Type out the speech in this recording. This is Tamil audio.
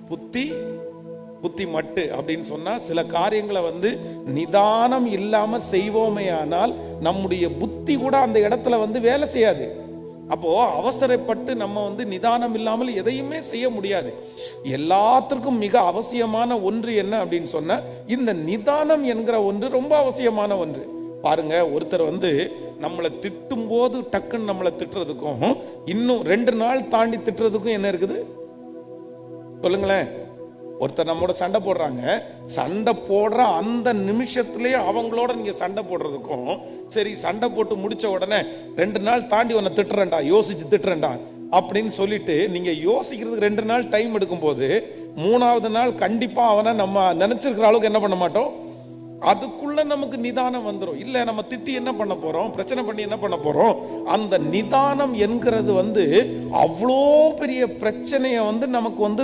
புத்தி புத்தி மட்டு அப்படின்னு சொன்னா, சில காரியங்களை வந்து நிதானம் இல்லாம செய்வோமே ஆனால் நம்முடைய புத்தி கூட அந்த இடத்துல வந்து வேலை செய்யாது. அப்போ அவசரப்பட்டு நம்ம வந்து நிதானம் இல்லாமல் எதையுமே செய்ய முடியாது. எல்லாத்திற்கும் மிக அவசியமான ஒன்று என்ன அப்படின்னு சொன்னா, இந்த நிதானம் என்கிற ஒன்று ரொம்ப அவசியமான ஒன்று. பாருங்க, ஒருத்தர் வந்து நம்மளை திட்டும் போது டக்குன்னு நம்மளை திட்டுறதுக்கும் இன்னும் 2 நாள் தாண்டி திட்டுறதுக்கும் என்ன இருக்குது சொல்லுங்களேன். ஒருத்தர் நம்மோட சண்டை போடுறாங்க, சண்டை போடுற அந்த நிமிஷத்திலேயே அவங்களோட நீங்க சண்டை போடுறதுக்கும், சரி சண்டை போட்டு முடிச்ச உடனே 2 நாள் தாண்டி உன்னை திட்டுறேன்டா, யோசிச்சு திட்டுறேன்டா அப்படின்னு சொல்லிட்டு நீங்க யோசிக்கிறதுக்கு 2 நாள் டைம் எடுக்கும் போது, 3வது நாள் கண்டிப்பா அவனை நம்ம நினைச்சிருக்கிற அளவுக்கு என்ன பண்ண மாட்டோம். அதுக்குள்ள நமக்கு நிதானம் வந்துடும். இல்ல நம்ம திட்டி என்ன பண்ண போறோம், பிரச்சனை பண்ணி என்ன பண்ண போறோம். அந்த நிதானம் என்கிறது வந்து அவ்வளோ பெரிய பிரச்சனையை வந்து நமக்கு வந்து